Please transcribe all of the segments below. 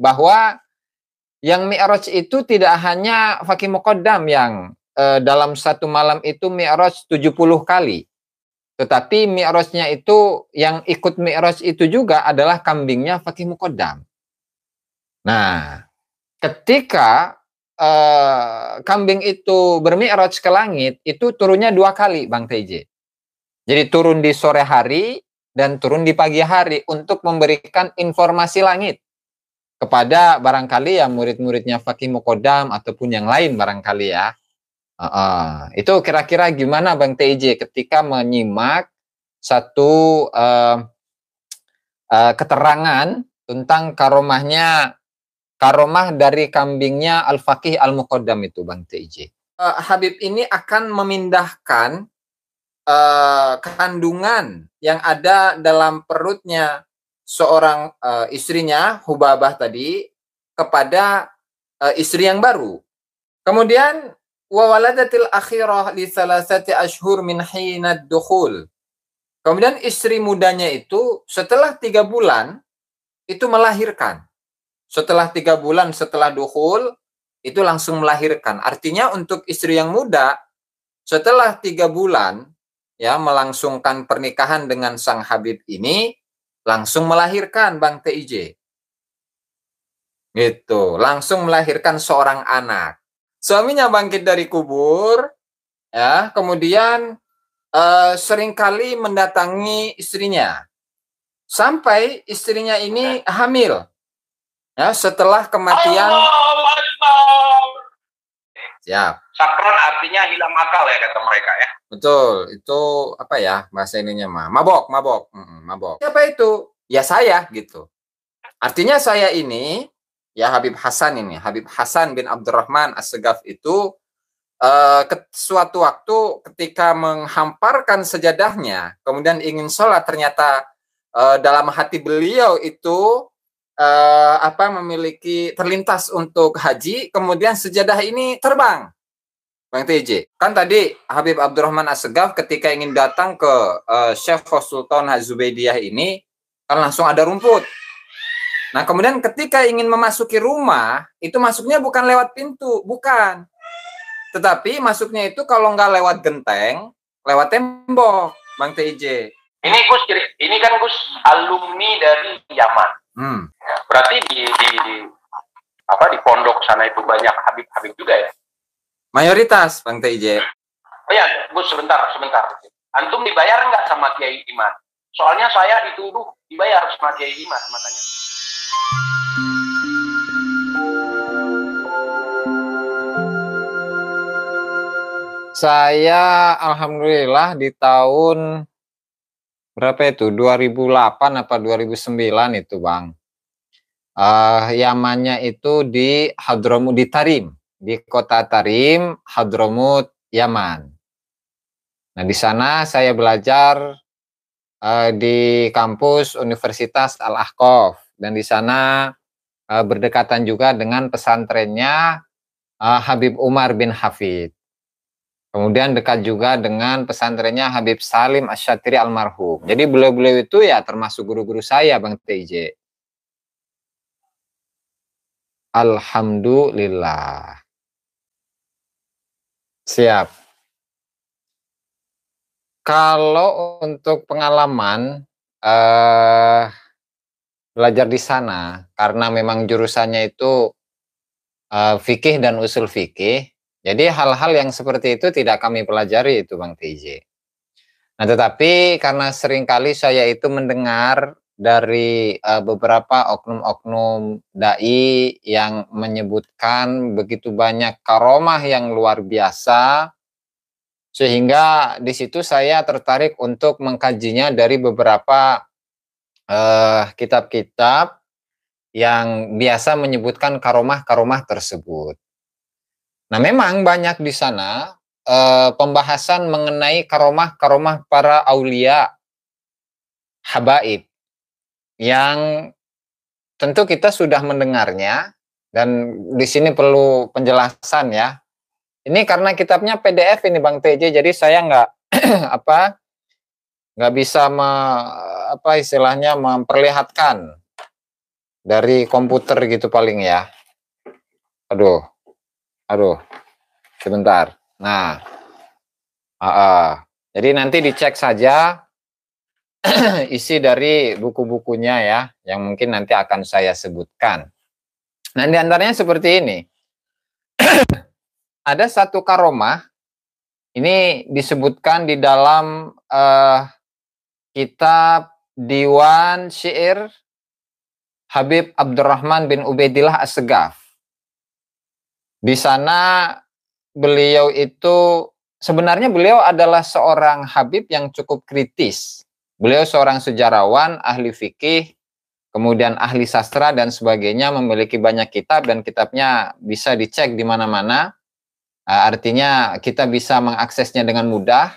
bahwa yang Mi'raj itu tidak hanya Fakih Muqaddam yang dalam satu malam itu Mi'raj 70 kali. Tetapi Mi'rajnya itu, yang ikut Mi'raj itu juga adalah kambingnya Fakih Muqaddam. Nah, ketika kambing itu bermi'raj ke langit, itu turunnya 2 kali, Bang TJ. Jadi turun di sore hari dan turun di pagi hari untuk memberikan informasi langit kepada barangkali ya murid-muridnya Fakih Muqaddam ataupun yang lain barangkali ya. Itu kira-kira gimana Bang TJ ketika menyimak satu keterangan tentang karomah dari kambingnya Al-Faqih Al-Muqaddam itu Bang TJ. Habib ini akan memindahkan kandungan yang ada dalam perutnya seorang istrinya Hubabah tadi kepada istri yang baru. Kemudian wa waladatil akhirah li salasati ashhur min hinad dukhul. Kemudian istri mudanya itu setelah 3 bulan itu melahirkan. Setelah 3 bulan setelah dukhul itu langsung melahirkan. Artinya untuk istri yang muda setelah 3 bulan ya melangsungkan pernikahan dengan sang Habib ini langsung melahirkan Bang TIJ. Gitu, langsung melahirkan seorang anak. Suaminya bangkit dari kubur ya, kemudian seringkali mendatangi istrinya sampai istrinya ini hamil ya setelah kematian. Siap. Sakron artinya hilang akal ya kata mereka ya. Betul, itu apa ya bahasa ininya mah? Mabok. Siapa itu? Ya saya gitu. Artinya saya ini ya Habib Hasan ini, Habib Hasan bin Abdurrahman As-Segaf itu suatu waktu ketika menghamparkan sejadahnya, kemudian ingin sholat, ternyata dalam hati beliau itu memiliki terlintas untuk haji, kemudian sejadah ini terbang. Bang TJ, kan tadi Habib Abdurrahman As-Segaf ketika ingin datang ke Syekh Sultan Zubaidiyah ini, kan langsung ada rumput. Nah, kemudian ketika ingin memasuki rumah, itu masuknya bukan lewat pintu, bukan. Tetapi masuknya itu kalau nggak lewat genteng, lewat tembok, Bang TJ. Ini kan Gus alumni dari Yaman. Ya, berarti di pondok sana itu banyak Habib-Habib juga ya? Mayoritas, Bang TJ. Oh ya, Gus sebentar. Antum dibayar nggak sama Kiai Iman? Soalnya saya dituduh dibayar sama Kiai Iman, makanya. Saya alhamdulillah di tahun berapa itu? 2008 apa 2009 itu, Bang. Yamannya itu di Hadramut, di Tarim, di kota Tarim, Hadramut, Yaman. Nah, di sana saya belajar di kampus Universitas Al-Ahqaf, dan di sana berdekatan juga dengan pesantrennya Habib Umar bin Hafid. Kemudian dekat juga dengan pesantrennya Habib Salim Asy-Syatiri almarhum. Jadi beliau-beliau itu ya termasuk guru-guru saya, Bang TJ. Alhamdulillah. Siap. Kalau untuk pengalaman belajar di sana, karena memang jurusannya itu fikih dan usul fikih, jadi hal-hal yang seperti itu tidak kami pelajari itu Bang TJ. Nah, tetapi karena seringkali saya itu mendengar dari beberapa oknum-oknum dai yang menyebutkan begitu banyak karomah yang luar biasa, sehingga di situ saya tertarik untuk mengkajinya dari beberapa kitab-kitab yang biasa menyebutkan karomah-karomah tersebut. Nah, memang banyak di sana pembahasan mengenai karomah-karomah para aulia, habaib, yang tentu kita sudah mendengarnya, dan di sini perlu penjelasan ya. Ini karena kitabnya PDF ini Bang TJ, jadi saya nggak nggak bisa istilahnya memperlihatkan dari komputer gitu paling ya. Aduh, sebentar. Nah, jadi nanti dicek saja isi dari buku-bukunya ya, yang mungkin nanti akan saya sebutkan. Nah, di antaranya seperti ini. Ada satu karomah, ini disebutkan di dalam kitab Diwan Syair Habib Abdurrahman bin Ubaidillah As-Segaf. Di sana beliau itu, sebenarnya beliau adalah seorang Habib yang cukup kritis. Beliau seorang sejarawan, ahli fikih, kemudian ahli sastra dan sebagainya, memiliki banyak kitab dan kitabnya bisa dicek di mana-mana. Artinya kita bisa mengaksesnya dengan mudah.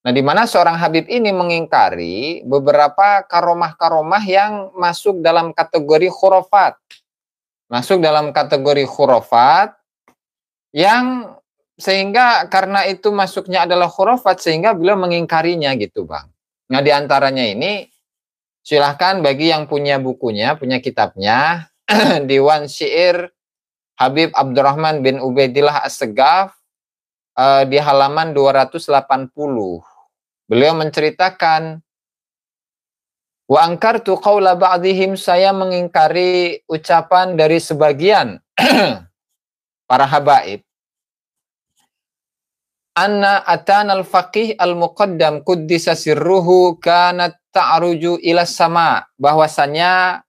Nah, di mana seorang Habib ini mengingkari beberapa karomah-karomah yang masuk dalam kategori khurafat. Masuk dalam kategori khurafat yang sehingga karena itu masuknya adalah khurafat sehingga beliau mengingkarinya gitu, Bang. Nah, di antaranya ini silahkan bagi yang punya bukunya, punya kitabnya, Diwan Syair Habib Abdurrahman bin Ubaidillah As-Segaf di halaman 280. Beliau menceritakan, wa angkartu qaula ba'dihim, saya mengingkari ucapan dari sebagian para habaib, anna atanal faqih al-muqaddam kuddisa sirruhu kanat ta'ruju ila sama, bahwasanya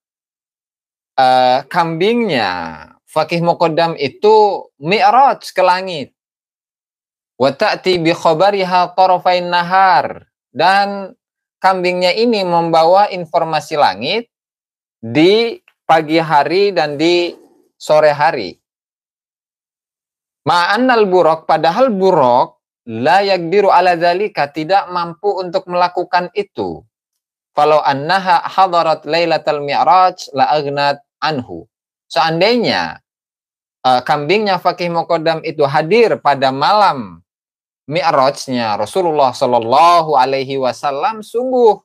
kambingnya faqih muqaddam itu mi'raj ke langit. Wa ta'ti bi khabariha tarafain nahar, dan kambingnya ini membawa informasi langit di pagi hari dan di sore hari. Ma'annal buraq, padahal buraq la yaqdiru ala dzalika, tidak mampu untuk melakukan itu. Kalau annaha hadarat lailatal mi'raj la aghnat anhu. Seandainya kambingnya Faqih Muqaddam itu hadir pada malam Mi'rajnya Rasulullah Shallallahu Alaihi Wasallam, sungguh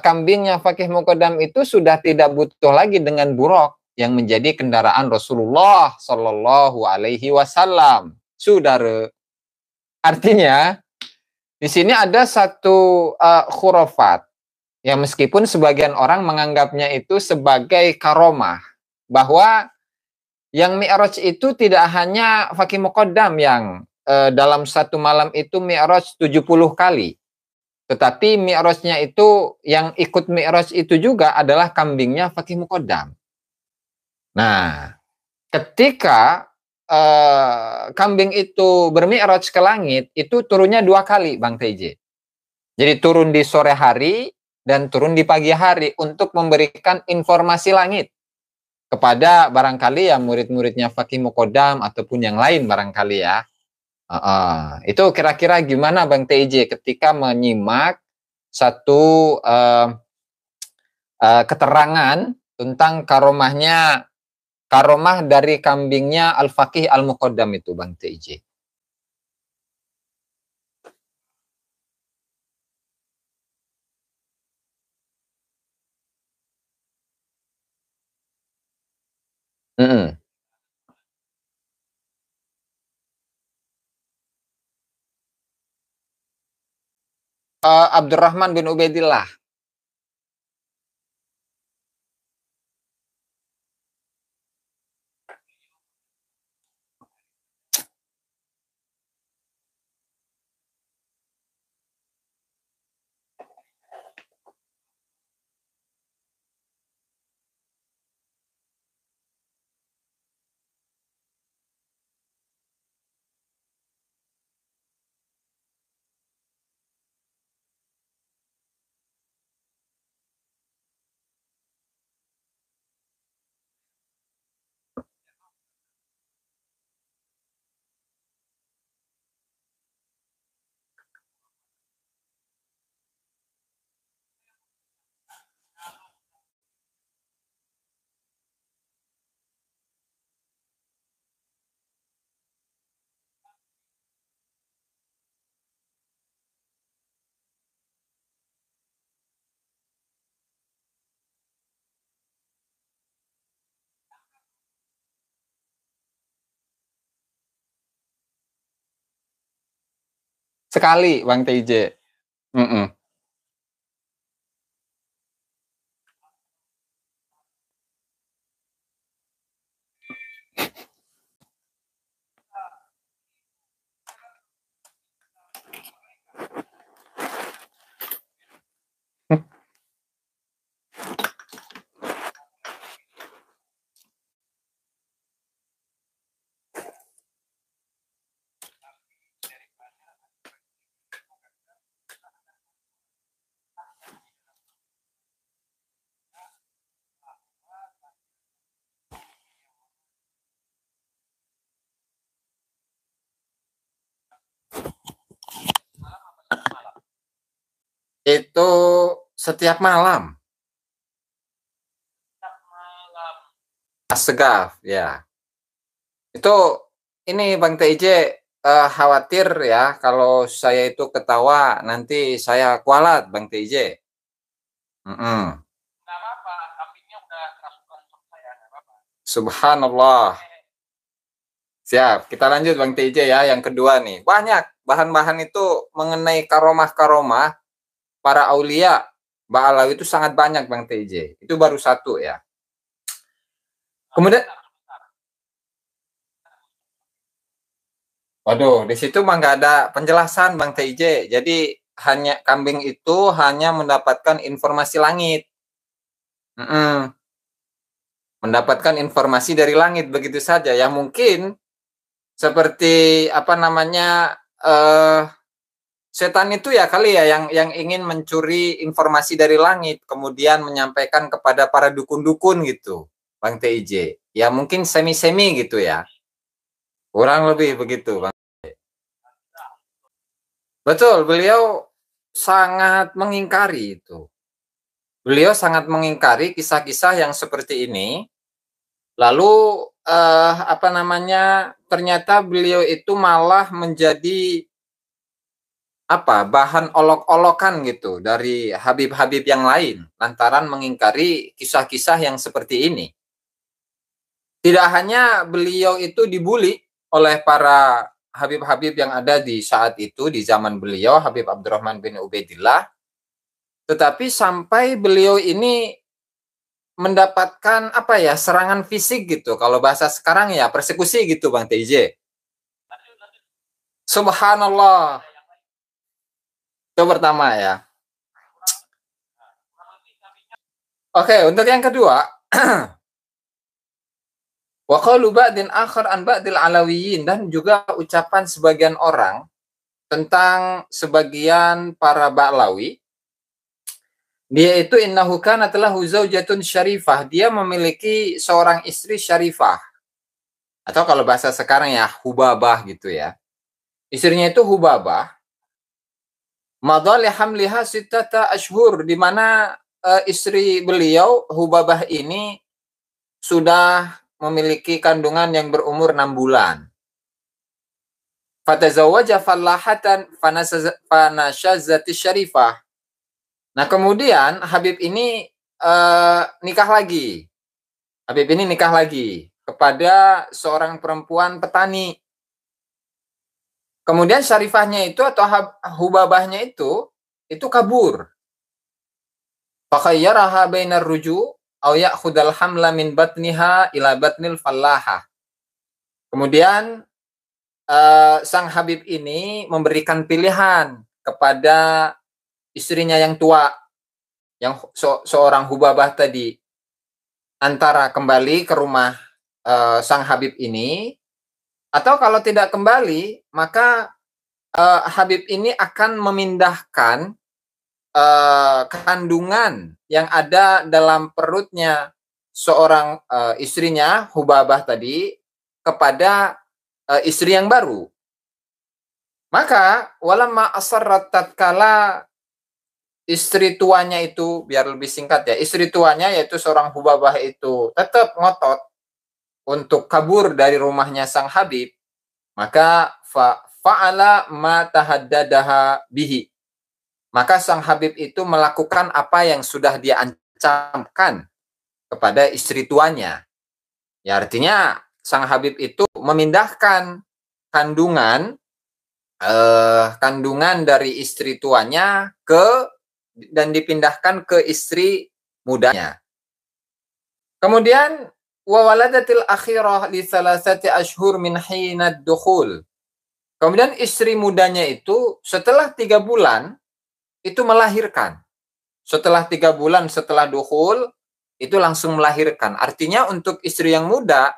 kambingnya Faqih Muqaddam itu sudah tidak butuh lagi dengan buruk yang menjadi kendaraan Rasulullah Shallallahu Alaihi Wasallam. Saudara, artinya di sini ada satu khurafat yang meskipun sebagian orang menganggapnya itu sebagai karomah, bahwa yang Mi'raj itu tidak hanya Faqih Muqaddam yang dalam satu malam itu Mi'raj 70 kali. Tetapi Mi'rajnya itu, yang ikut Mi'raj itu juga adalah kambingnya Faqih Muqaddam. Nah, ketika kambing itu bermi'raj ke langit, itu turunnya 2 kali, Bang TJ. Jadi turun di sore hari dan turun di pagi hari untuk memberikan informasi langit kepada barangkali ya murid-muridnya Faqih Muqaddam ataupun yang lain barangkali ya. Itu kira-kira gimana Bang TJ ketika menyimak satu keterangan tentang karomah dari kambingnya Al-Faqih Al-Muqaddam itu Bang TJ? Abdurrahman bin Ubaidillah. Sekali Bang TJ. Itu setiap malam. Segaf, ya. Itu ini Bang TJ khawatir ya kalau saya itu ketawa nanti saya kualat Bang TJ. Nggak apa-apa, apinya udah kerasukan saya, nggak apa-apa. Subhanallah. Siap, kita lanjut Bang TJ ya. Yang kedua nih, banyak bahan-bahan itu mengenai karomah-karomah para aulia Ba'alawi itu sangat banyak Bang TJ. Itu baru satu ya. Kemudian, waduh, di situ mah nggak ada penjelasan Bang TJ. Jadi hanya kambing itu hanya mendapatkan informasi langit. Mendapatkan informasi dari langit begitu saja. Ya mungkin seperti apa namanya setan itu ya kali ya yang ingin mencuri informasi dari langit kemudian menyampaikan kepada para dukun-dukun gitu Bang TIJ. Ya mungkin semi-semi gitu ya. Kurang lebih begitu Bang. Betul, beliau sangat mengingkari itu. Beliau sangat mengingkari kisah-kisah yang seperti ini. Lalu apa namanya? Ternyata beliau itu malah menjadi apa bahan olok-olokan gitu dari Habib-Habib yang lain lantaran mengingkari kisah-kisah yang seperti ini. Tidak hanya beliau itu dibully oleh para Habib-Habib yang ada di saat itu di zaman beliau, Habib Abdurrahman bin Ubaidillah, tetapi sampai beliau ini mendapatkan apa ya serangan fisik gitu. Kalau bahasa sekarang ya persekusi gitu Bang TJ. Subhanallah. Itu pertama ya. Oke, untuk yang kedua, wa qalu ba'din akhar an ba'dil alawiyin, dan juga ucapan sebagian orang tentang sebagian para Ba'lawi. Dia itu innahu kanat lahu zaujatun syarifah, dia memiliki seorang istri syarifah. Atau kalau bahasa sekarang ya hubabah gitu ya. Istrinya itu hubabah. Madha li hamliha sittata ashhur, di mana istri beliau hubabah ini sudah memiliki kandungan yang berumur 6 bulan. Fatazawwaja fallahatan fanashazati syarifah. Nah, kemudian Habib ini nikah lagi. Habib ini nikah lagi kepada seorang perempuan petani. Kemudian syarifahnya itu atau hubabahnya itu kabur. Fakhayyaraha bainar ruju aw ya'khudal hamla min batniha ila batnil fallaha. Kemudian sang Habib ini memberikan pilihan kepada istrinya yang tua, yang seorang hubabah tadi, antara kembali ke rumah sang Habib ini, atau kalau tidak kembali, maka Habib ini akan memindahkan kandungan yang ada dalam perutnya seorang istrinya, hubabah tadi, kepada istri yang baru. Maka walamma asarrat tatkala istri tuanya itu, biar lebih singkat ya, istri tuanya yaitu seorang hubabah itu tetap ngotot untuk kabur dari rumahnya sang Habib, maka fa'ala ma tahaddadaha bihi. Maka sang Habib itu melakukan apa yang sudah dia ancamkan kepada istri tuanya. Ya artinya sang Habib itu memindahkan kandungan kandungan dari istri tuanya dan dipindahkan ke istri mudanya. Kemudian wa waladatil akhirah li thalathati ashhur min hinad dukhul. Kemudian istri mudanya itu setelah 3 bulan itu melahirkan. Setelah 3 bulan setelah dukhul itu langsung melahirkan. Artinya untuk istri yang muda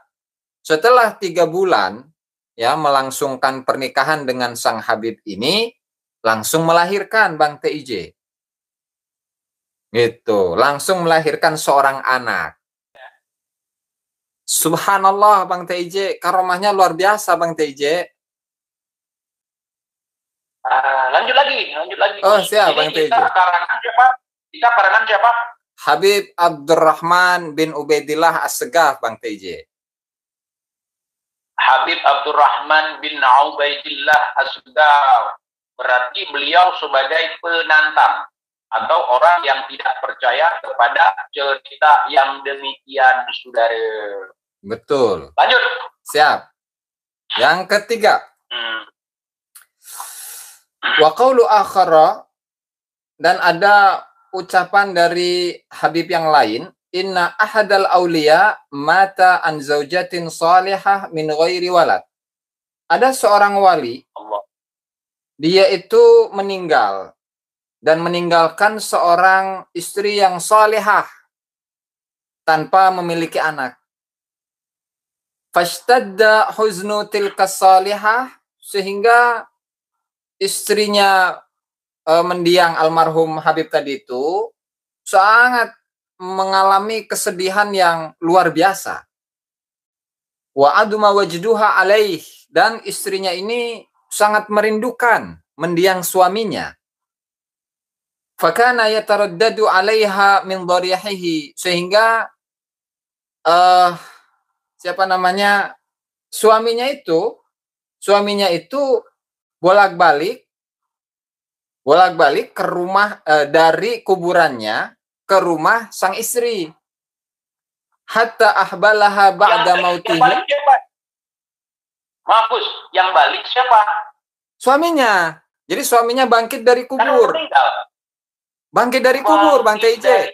setelah 3 bulan ya melangsungkan pernikahan dengan sang Habib ini langsung melahirkan Bang TIJ. Gitu, langsung melahirkan seorang anak. Subhanallah Bang TIJ, karomahnya luar biasa Bang TIJ. Lanjut lagi. Oh, siap Bang TIJ. Kita karangan siapa? Habib Abdurrahman bin Ubaidillah As-Segaf Bang TIJ. Habib Abdurrahman bin Ubaidillah As-Segaf. Berarti beliau sebagai penantang atau orang yang tidak percaya kepada cerita yang demikian, saudara. Betul. Lanjut. Siap. Yang ketiga. Wa qawlu akhara, dan ada ucapan dari Habib yang lain, inna ahadal awliya mata an zaujatin salihah min ghairi walad. Ada seorang wali, dia itu meninggal dan meninggalkan seorang istri yang salihah tanpa memiliki anak. Fashtadda huznu tilka salihah, sehingga istrinya mendiang almarhum Habib tadi itu sangat mengalami kesedihan yang luar biasa. Wa aduma wajduha alaih, dan istrinya ini sangat merindukan mendiang suaminya. Fakana yataraddadu alaiha min dharihihi, sehingga suaminya itu bolak-balik ke rumah dari kuburannya ke rumah sang istri. Hatta ahbalaha ba'da mautihi. Mampus, yang balik siapa? Suaminya. Jadi suaminya bangkit dari kubur. Bangkit dari kubur, Bang TJ.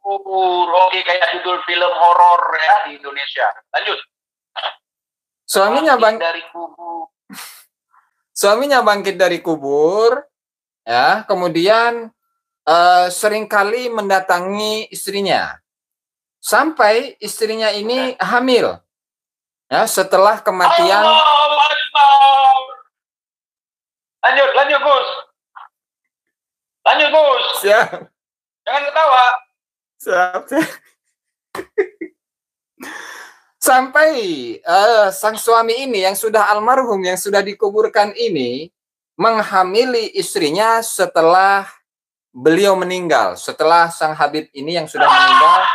Oke, kayak judul film horor ya di Indonesia. Lanjut. Suaminya bangkit dari kubur, ya. Kemudian seringkali mendatangi istrinya, sampai istrinya ini hamil. Ya, setelah kematian. Lanjut, Gus. Lanjut, Gus. Siap. Jangan ketawa. Siap. Sampai sang suami ini yang sudah almarhum, yang sudah dikuburkan ini, menghamili istrinya setelah beliau meninggal. Setelah sang Habib ini yang sudah meninggal.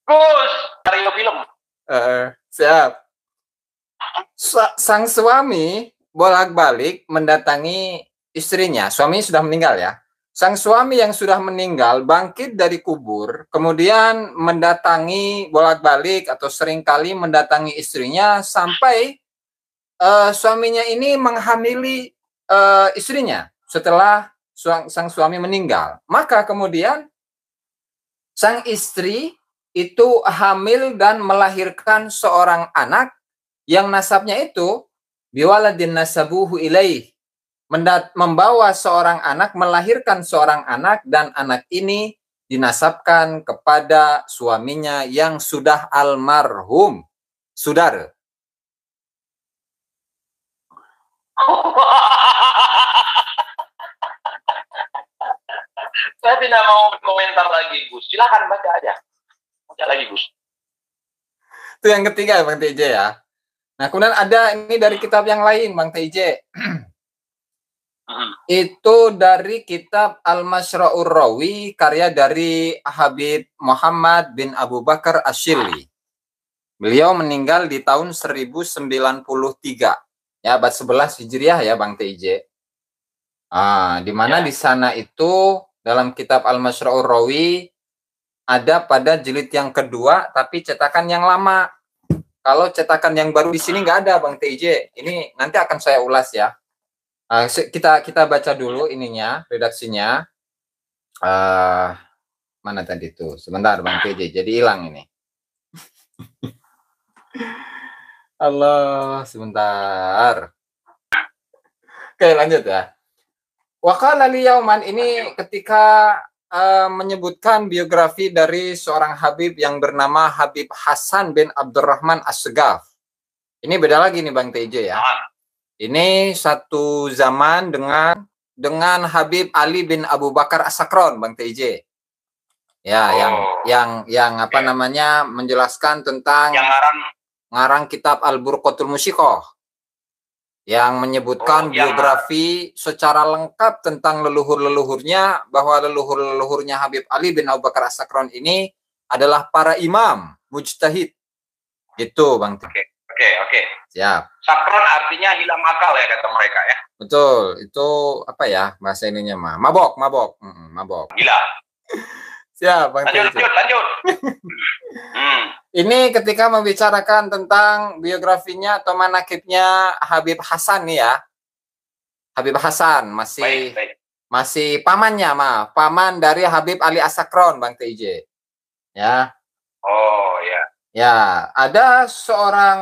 Gus, Mario film. Siap. Sang suami bolak-balik mendatangi istrinya. Suami sudah meninggal ya. Sang suami yang sudah meninggal bangkit dari kubur, kemudian mendatangi bolak-balik atau seringkali mendatangi istrinya sampai suaminya ini menghamili istrinya setelah sang suami meninggal. Maka kemudian sang istri itu hamil dan melahirkan seorang anak yang nasabnya itu biwaladin nasabuhu ilaih, membawa seorang anak, melahirkan seorang anak, dan anak ini dinasabkan kepada suaminya yang sudah almarhum. Saudara. Saya tidak mau komentar lagi, Gus. Silakan baca aja. Baca lagi, Gus. Itu yang ketiga, Bang TJ ya. Nah, kemudian ada ini dari kitab yang lain, Bang TJ. Itu dari kitab Al-Mashra'ur Rawi, karya dari Habib Muhammad bin Abu Bakar Asyili. Beliau meninggal di tahun 1093. Ya, abad 11 Hijriah ya, Bang TJ. Di mana di sana itu dalam kitab Al-Mashra'ur Rawi ada pada jilid yang kedua, tapi cetakan yang lama. Kalau cetakan yang baru di sini nggak ada, Bang TJ. Ini nanti akan saya ulas ya. Kita baca dulu ininya, redaksinya. Mana tadi tuh? Sebentar, Bang TJ. Jadi hilang ini. Allah, sebentar. Oke, lanjut ya. Waqala liyauman ini ketika menyebutkan biografi dari seorang Habib yang bernama Habib Hasan bin Abdurrahman As-Segaf. Ini beda lagi nih Bang TJ ya. Ini satu zaman dengan Habib Ali bin Abu Bakar As-Sakron, Bang TJ. Ya, yang apa namanya menjelaskan tentang ngarang kitab Al-Burqatul Musiqoh, yang menyebutkan biografi secara lengkap tentang leluhur-leluhurnya, bahwa leluhur-leluhurnya Habib Ali bin Abu Bakar As-Sakron ini adalah para imam mujtahid. Gitu, Bang. Oke. Siap. Sakron artinya hilang akal ya kata mereka ya. Betul. Itu apa ya bahasa ininya mah? Mabok. Gila. Siap, Bang. Lanjut. Ini ketika membicarakan tentang biografinya atau manakibnya Habib Hasan nih ya. Habib Hasan masih pamannya paman dari Habib Ali As-Sakron, Bang TJ. Ya. Oh ya. Ya, ada seorang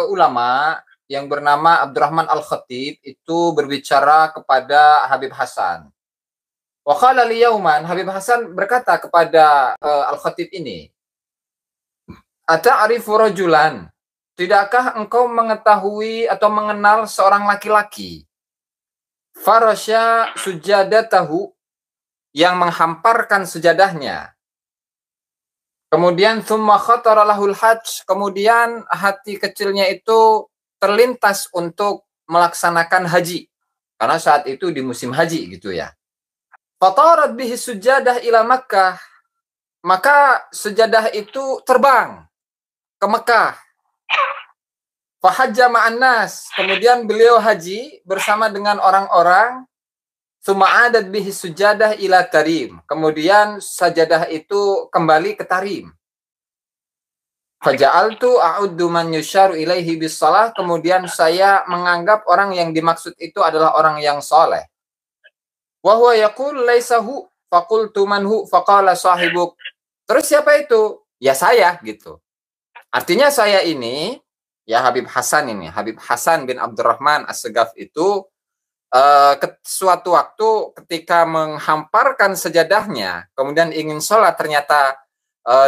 ulama yang bernama Abdurrahman Al-Khatib itu berbicara kepada Habib Hasan. Wa qala liyauman, Habib Hasan berkata kepada Al-Khatib ini, "Ata'rifu rajulan? Tidakkah engkau mengetahui atau mengenal seorang laki-laki? Farasya sujadatahu, yang menghamparkan sejadahnya. Kemudian tsumma khatara lahul hajj, kemudian hati kecilnya itu terlintas untuk melaksanakan haji. Karena saat itu di musim haji gitu ya. Fatarat bihi sujadah ila Makkah, maka sejadah itu terbang ke Mekah. Fahajja ma'an nas, kemudian beliau haji bersama dengan orang-orang. Tsumma adat bihi sujadah ila Tarim, kemudian sajadah itu kembali ke Tarim. Faja'altu a'uddu man yusyaru ilaihi bis shalah, kemudian saya menganggap orang yang dimaksud itu adalah orang yang soleh. Wa huwa yaqul laisahu, faqultu manhu, faqala sahibuk. Terus siapa itu? Ya saya gitu. Artinya saya ini, ya Habib Hasan ini, Habib Hasan bin Abdurrahman As-Segaf itu suatu waktu ketika menghamparkan sejadahnya, kemudian ingin sholat, ternyata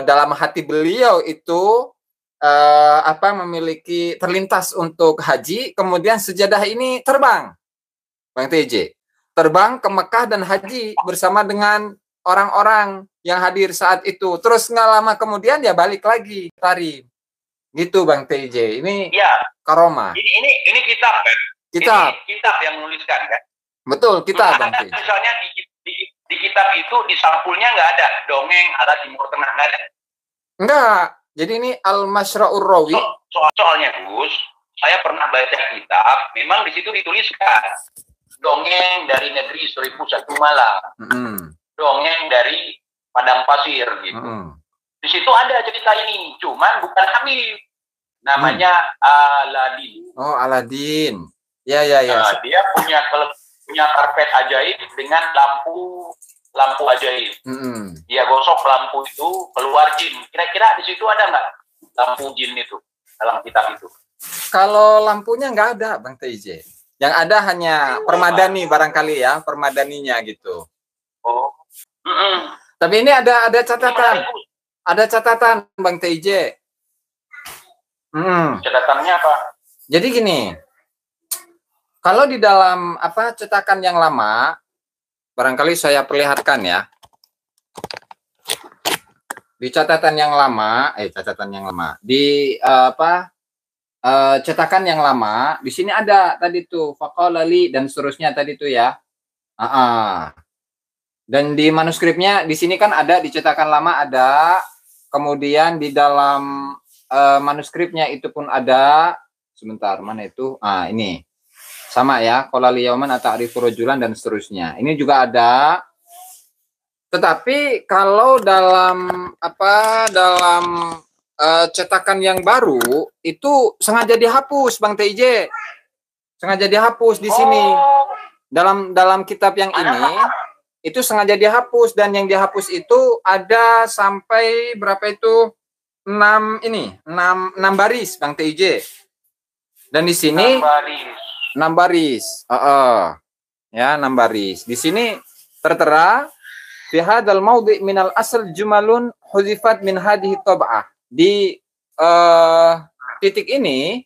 dalam hati beliau itu memiliki terlintas untuk haji, kemudian sejadah ini terbang, Bang TJ. Terbang ke Mekah dan haji bersama dengan orang-orang yang hadir saat itu. Terus nggak lama kemudian ya balik lagi Tarim. Gitu Bang TJ. Ini ya, karomah. Ini kitab kan? Kitab. Ini kitab yang menuliskan kan? Betul, kitab Bang TJ. Misalnya di kitab itu di sampulnya nggak ada dongeng ada Timur Tengah, nggak ada. Enggak. Jadi ini Al-Masyra'ur Rawi. Soalnya Gus, saya pernah baca kitab, memang di situ dituliskan dongeng dari negeri 1001 malam, dongeng dari padang pasir gitu. Di situ ada cerita ini, cuman bukan Habib, namanya Aladin. Oh, Aladin. Ya. Dia punya karpet ajaib dengan lampu ajaib. Dia gosok lampu itu, keluar jin. Kira-kira di situ ada nggak lampu jin itu dalam kitab itu? Kalau lampunya nggak ada, Bang TJ. Yang ada hanya permadani barangkali ya, permadaninya gitu. Oh. Tapi ini ada catatan. Ada catatan, Bang TJ. Catatannya apa? Jadi gini. Kalau di dalam cetakan yang lama, barangkali saya perlihatkan ya. Di catatan yang lama, di cetakan yang lama, di sini ada tadi tuh faqalali dan seterusnya tadi tuh ya. Dan di manuskripnya di sini kan ada, di cetakan lama ada, kemudian di dalam manuskripnya itu pun ada. Sebentar, mana itu? Ini. Sama ya, qala liyauman ata'rifu rajulan dan seterusnya. Ini juga ada. Tetapi kalau dalam cetakan yang baru itu sengaja dihapus, Bang TJ. Sengaja dihapus di sini. Dalam kitab yang ini itu sengaja dihapus, dan yang dihapus itu ada sampai berapa itu? 6 baris, Bang TJ. Dan di sini 6 baris. Ya, 6 baris. Di sini tertera fi hadzal maudhi' minal asl jumalun huzifat min hadhihi tab'ah. Di titik ini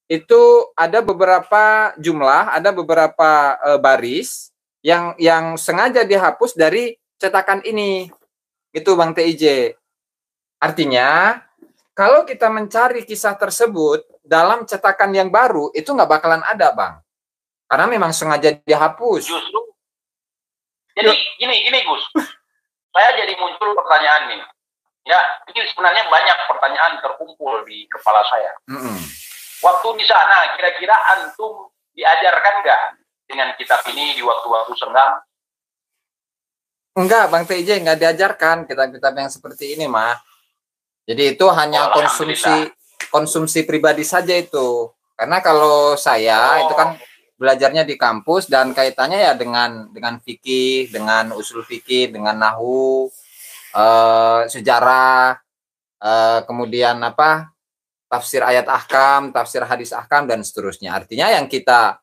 itu ada beberapa jumlah, ada beberapa baris yang sengaja dihapus dari cetakan ini. Itu Bang TJ. Artinya, kalau kita mencari kisah tersebut dalam cetakan yang baru, itu nggak bakalan ada, Bang. Karena memang sengaja dihapus. Justru. Jadi gini Gus, saya jadi muncul pertanyaan nih. Ya, ini sebenarnya banyak pertanyaan terkumpul di kepala saya. Waktu di sana, kira-kira antum diajarkan nggak dengan kitab ini di waktu-waktu senggang? Enggak, Bang TJ, nggak diajarkan kitab-kitab yang seperti ini, mah. Jadi itu hanya konsumsi pribadi saja itu. Karena kalau saya itu kan belajarnya di kampus dan kaitannya ya dengan fikih, dengan usul fikih, dengan nahwu, sejarah, kemudian tafsir ayat ahkam, tafsir hadis ahkam, dan seterusnya. Artinya yang kita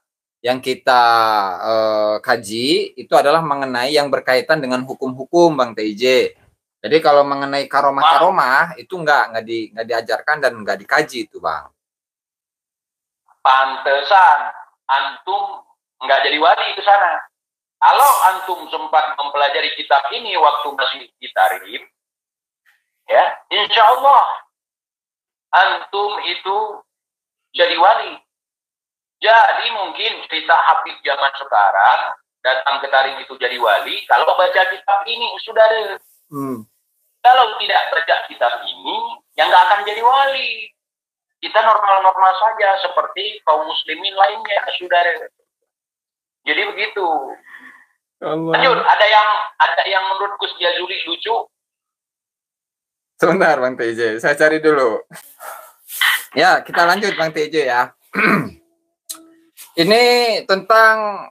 kaji itu adalah mengenai yang berkaitan dengan hukum-hukum, Bang TJ. Jadi kalau mengenai karomah itu nggak diajarkan dan nggak dikaji itu, Bang. Pantesan antum nggak jadi wali ke sana. Kalau antum sempat mempelajari kitab ini waktu masih di Tarim, ya, insya Allah antum itu jadi wali. Jadi mungkin cerita Habib zaman sekarang datang ke Tarim itu jadi wali kalau baca kitab ini, saudara. Kalau tidak baca kitab ini, yang nggak akan jadi wali. Kita normal-normal saja seperti kaum muslimin lainnya, saudara. Jadi begitu. Allah. Lanjut, ada yang menurut Gus Jazuli lucu. Sebentar, Bang TJ, saya cari dulu. Ya, kita lanjut, Bang TJ ya. Ini tentang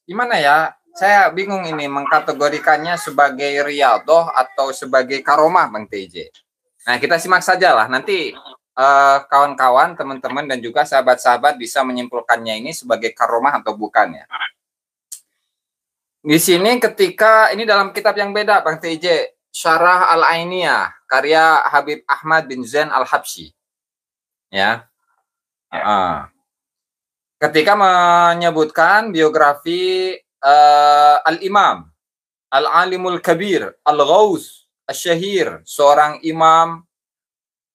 gimana ya? Saya bingung ini mengkategorikannya sebagai riyadhah atau sebagai karomah, Bang TJ. Nah, kita simak saja lah. Nanti kawan-kawan, teman-teman, dan juga sahabat-sahabat bisa menyimpulkannya ini sebagai karomah atau bukan ya. Di sini ketika ini dalam kitab yang beda, Bang TJ, Syarah Al-Ainiyah, karya Habib Ahmad bin Zain Al-Habsyi. Ya. Ketika menyebutkan biografi Al-Imam Al-Alimul Kabir Al-Ghaus Asy-Syahir, seorang imam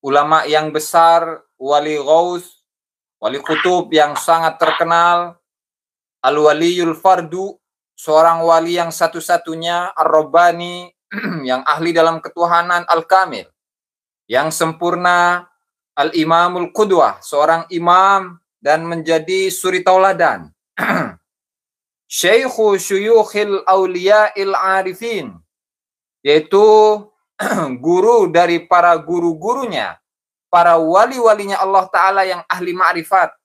ulama yang besar, wali ghaus, wali kutub yang sangat terkenal, Al-Waliyul Fardu, seorang wali yang satu-satunya, Ar-Rabbani, yang ahli dalam ketuhanan, Al-Kamil, yang sempurna, Al-Imamul Qudwah, seorang imam dan menjadi suri tauladan. Syaikhu syuyukhil awliya'il arifin, yaitu guru dari para guru-gurunya, para wali-walinya Allah Ta'ala yang ahli ma'rifat,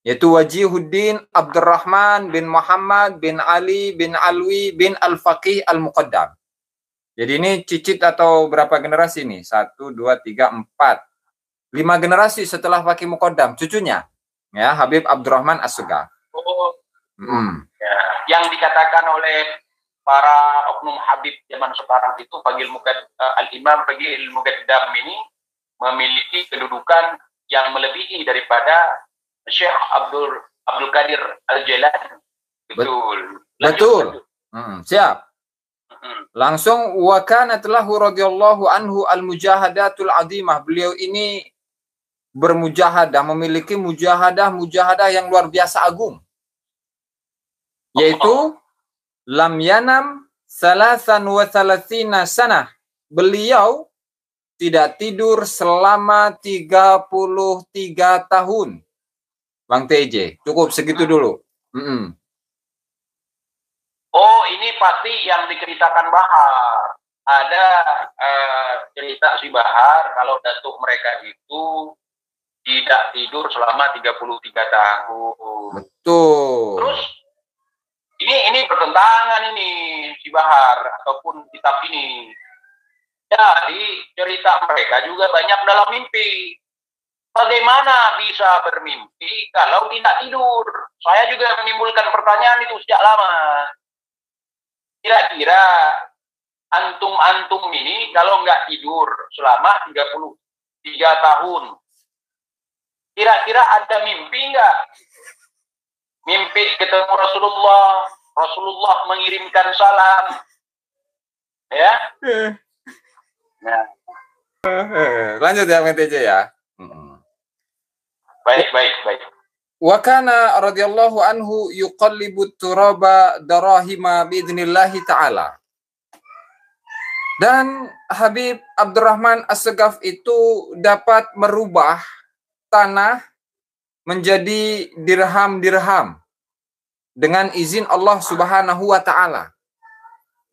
yaitu Wajihuddin Abdurrahman bin Muhammad bin Ali bin Alwi bin Al-Faqih Al-Muqaddam. Jadi ini cicit atau berapa generasi nih? 1, 2, 3, 4. 5 generasi setelah Faqih Muqaddam, cucunya. Ya, Habib Abdurrahman As-Sugaf. Ya, yang dikatakan oleh para oknum Habib zaman sekarang itu Al-Imam Faqih Al-Muqaddam ini memiliki kedudukan yang melebihi daripada Syekh Abdul Qadir Al-Jailani. Betul. Siap. Langsung wa kanat lahu radhiyallahu anhu al-mujahadatul azimah. Beliau ini bermujahadah, memiliki mujahadah yang luar biasa agung. Yaitu lam yanam salasan wa salasina sanah. Beliau tidak tidur selama 33 tahun. Bang TJ, cukup segitu dulu. Oh, ini pasti yang diceritakan Bahar. Ada cerita si Bahar kalau datuk mereka itu tidak tidur selama 33 tahun. Betul. Terus ini bertentangan ini si Bahar ataupun kitab ini. Jadi cerita mereka juga banyak dalam mimpi. Bagaimana bisa bermimpi kalau tidak tidur? Saya juga menimbulkan pertanyaan itu sejak lama. Kira-kira antum-antum ini kalau nggak tidur selama 33 tahun, kira-kira ada mimpi nggak? Mimpi ketemu Rasulullah, Rasulullah mengirimkan salam, ya? Nah, Lanjut ya MTJ ya. baik. Wa kana radhiyallahu anhu yuqallibu turaba darahima biidnillahi ta'ala. Dan Habib Abdurrahman As-Segaf itu dapat merubah tanah menjadi dirham-dirham dengan izin Allah Subhanahu wa taala.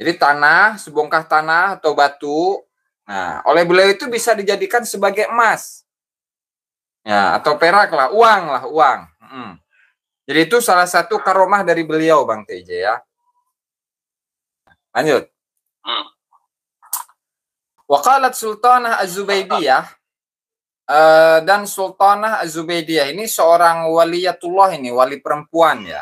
Jadi tanah, sebongkah tanah atau batu, nah, oleh beliau itu bisa dijadikan sebagai emas. Ya, atau perak lah, uang. Jadi itu salah satu karomah dari beliau, Bang TJ ya. Lanjut. Waqalat Sultanah Az-Zubaidiyah, dan Sultanah Az-Zubaidiyah ini seorang waliyatullah, ini wali perempuan ya,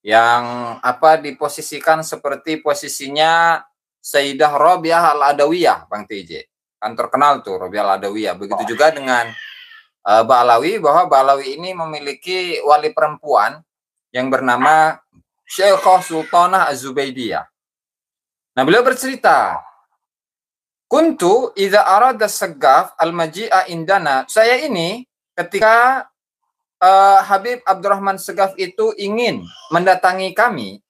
yang diposisikan seperti posisinya Sayyidah Rabi'ah Al-Adawiyah, Bang TJ. Kan terkenal tuh Rabi'ah Al-Adawiyah. Begitu juga dengan Ba'alawi, bahwa Ba'alawi ini memiliki wali perempuan yang bernama Syekhah Sultanah Az-Zubaidiyah. Nah, beliau bercerita, kuntu idza arada Segaf al-maji'a indana. Saya ini ketika Habib Abdurrahman Segaf itu ingin mendatangi kami,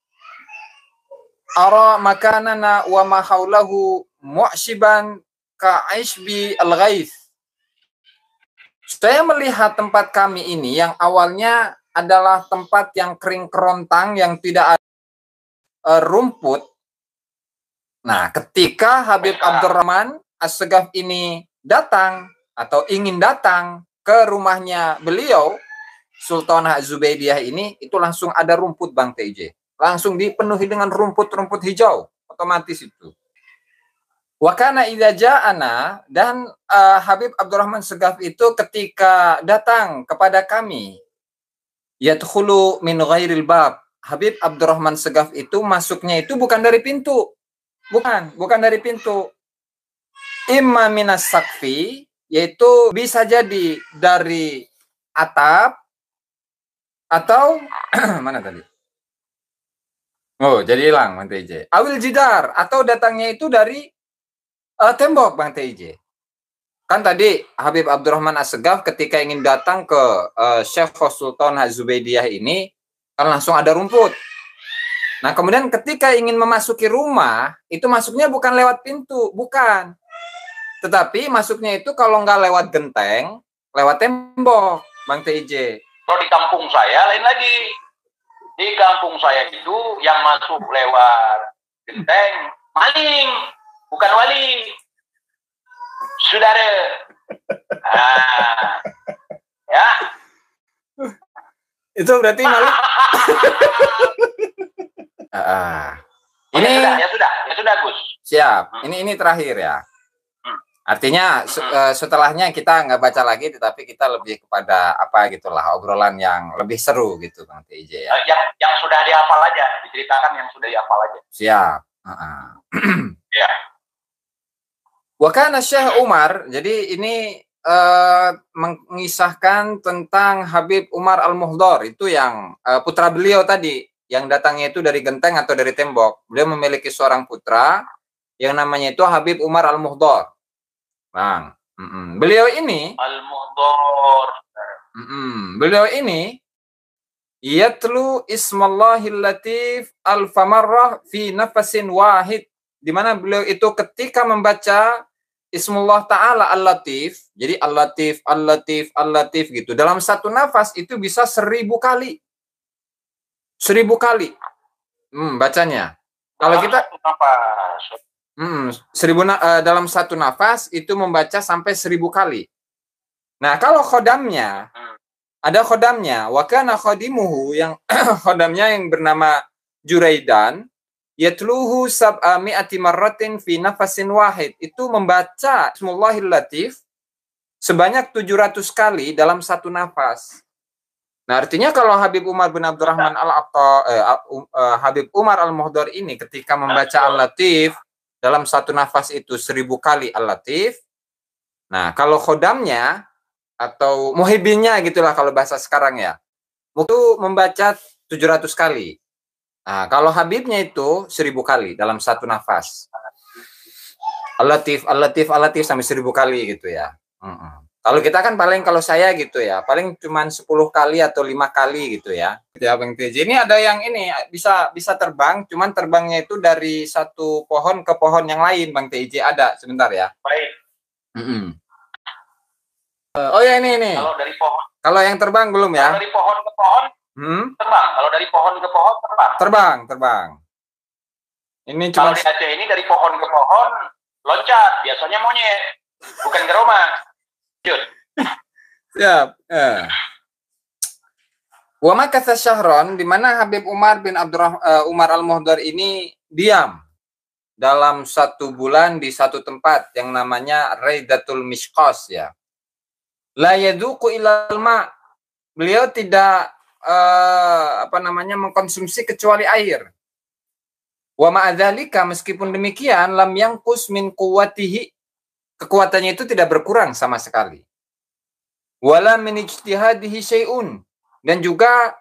ara makanana wa ma haulahu mu'shiban ka'ishbi al-ghaith. Saya melihat tempat kami ini yang awalnya adalah tempat yang kering kerontang, yang tidak ada rumput. Nah, ketika Habib Abdurrahman As-Segaf ini datang atau ingin datang ke rumahnya beliau, Sultanah Az-Zubaidiyah ini, itu langsung ada rumput, Bang TJ. Langsung dipenuhi dengan rumput-rumput hijau, otomatis itu. Wa kana idza ja'ana, dan Habib Abdurrahman Segaf itu ketika datang kepada kami, yadkhulu min ghairil bab. Habib Abdurrahman Segaf itu masuknya itu bukan dari pintu. Bukan dari pintu. Imma minas sakfi, yaitu bisa jadi dari atap, atau mana tadi? Oh, jadi hilang, Bang TJ. Awil jidar, atau datangnya itu dari tembok, Bang TJ. Kan tadi Habib Abdurrahman As-Segaf ketika ingin datang ke Syekh Sultan Az-Zubaidiyah ini, kan langsung ada rumput. Nah, kemudian ketika ingin memasuki rumah, itu masuknya bukan lewat pintu, bukan. Tetapi masuknya itu kalau nggak lewat genteng, lewat tembok, Bang TJ. Kalau di kampung saya lain lagi. Di kampung saya itu yang masuk lewat genteng, maling, bukan wali. Saudara. Ya. Itu berarti maling. Ini ya sudah Gus. Siap. Ini terakhir ya. Artinya setelahnya kita nggak baca lagi, tetapi kita lebih kepada gitulah, obrolan yang lebih seru gitu, Bang TJ ya. Yang sudah dihafal aja, diceritakan yang sudah dihafal aja. Siap. Ya. Wa kana Syekh Umar, jadi ini mengisahkan tentang Habib Umar Al-Muhdar, itu yang putra beliau tadi, yang datangnya itu dari genteng atau dari tembok. Beliau memiliki seorang putra yang namanya itu Habib Umar Al-Muhdar. Bang, beliau ini Al-Muhdar. Beliau ini yatlu ismallahil latif al-famarrah fi nafasin wahid, di mana beliau itu ketika membaca Ismullah Ta'ala Al-Latif, jadi Al-Latif, Al-Latif, Al-Latif gitu, dalam satu nafas itu bisa 1000 kali. 1000 kali bacanya. Kalau kita dalam satu nafas itu membaca sampai 1000 kali. Nah, kalau khodamnya, ada khodamnya, wa kana khadimuhu, yang khodamnya yang bernama Juraidan, yatluhu sab'ami'ati marratin fi nafasin wahid, itu membaca Bismillahil Latif sebanyak 700 kali dalam satu nafas. Nah, artinya kalau Habib Umar bin Abdurrahman Habib Umar Al-Muhdar ini ketika membaca Al-Latif dalam satu nafas itu 1000 kali Al-Latif. Nah, kalau khodamnya atau muhibinnya gitulah kalau bahasa sekarang ya, itu membaca 700 kali. Nah, kalau Habibnya itu 1000 kali dalam satu nafas. Al-Latif, Al-Latif, Al-Latif sampai 1000 kali gitu ya. Kalau kita kan paling, kalau saya gitu ya, paling cuman 10 kali atau 5 kali gitu ya. Ya Bang TJ. Ini ada yang ini bisa terbang, cuman terbangnya itu dari satu pohon ke pohon yang lain, Bang TJ. Ada, sebentar ya. Baik. Oh ya, ini. Kalau dari pohon. Kalau yang terbang belum ya? Kalau dari pohon ke pohon terbang. Kalau dari pohon ke pohon terbang. Terbang. Ini cuma kalau di Aceh ini dari pohon ke pohon loncat, biasanya monyet, bukan geroma. Siap. Wa makatha syahron, di mana Habib Umar bin Umar Al-Muhdar ini diam dalam 1 bulan di satu tempat yang namanya Raidatul Mishqas ya. La yaduqu ilal ma. Beliau tidak mengkonsumsi kecuali air. Wa ma'adzalika, meskipun demikian, lam yanqus min quwwatihi, kekuatannya itu tidak berkurang sama sekali. Wala min ijtihadihi syai'un, dan juga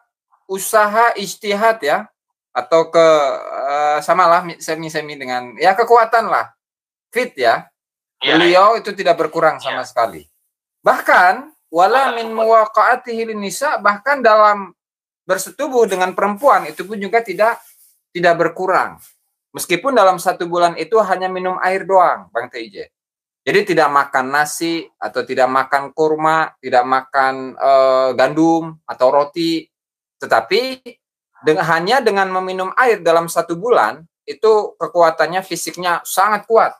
usaha ijtihad ya, atau samalah semi dengan ya kekuatan lah, fit ya. Beliau itu tidak berkurang sama sekali. Bahkan wala min muwaqa'atihi linisa, bahkan dalam bersetubuh dengan perempuan itu pun juga tidak berkurang. Meskipun dalam 1 bulan itu hanya minum air doang, Bang TJ. Jadi tidak makan nasi atau tidak makan kurma, tidak makan gandum atau roti, tetapi hanya dengan meminum air dalam 1 bulan itu kekuatannya fisiknya sangat kuat.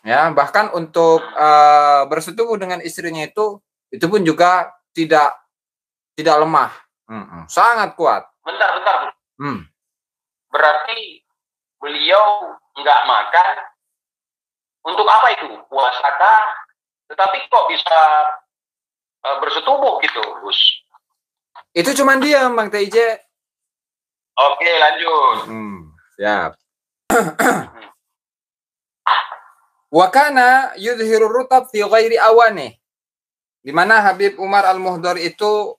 Ya, bahkan untuk bersetubuh dengan istrinya itu pun juga tidak lemah, sangat kuat. Bentar. Berarti beliau nggak makan untuk apa itu? Puasa kah? Tetapi kok bisa bersetubuh gitu, Gus? Itu cuma diam, Bang TJ. Oke, lanjut. Siap. Wa kana yudhiru rutab fi ghairi awani, di mana Habib Umar Al-Muhdar itu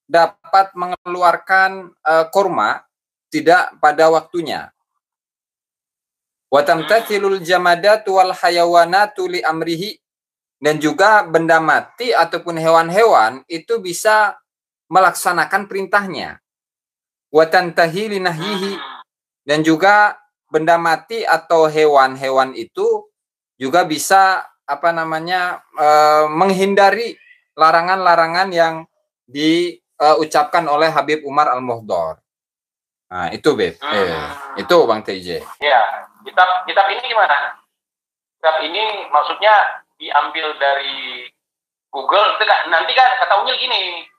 dapat mengeluarkan kurma tidak pada waktunya. Wa tamtathilul jamadatu wal hayawanatu li amrihi, dan juga benda mati ataupun hewan-hewan itu bisa melaksanakan perintahnya. Wa tantahi li nahyihi, dan juga benda mati atau hewan-hewan itu juga bisa menghindari larangan-larangan yang diucapkan oleh Habib Umar Al-Muhdar. Nah, itu Beb. Itu Bang TJ. Ya, kitab ini gimana? Kitab ini maksudnya diambil dari Google, nanti kan kata Unyil gini.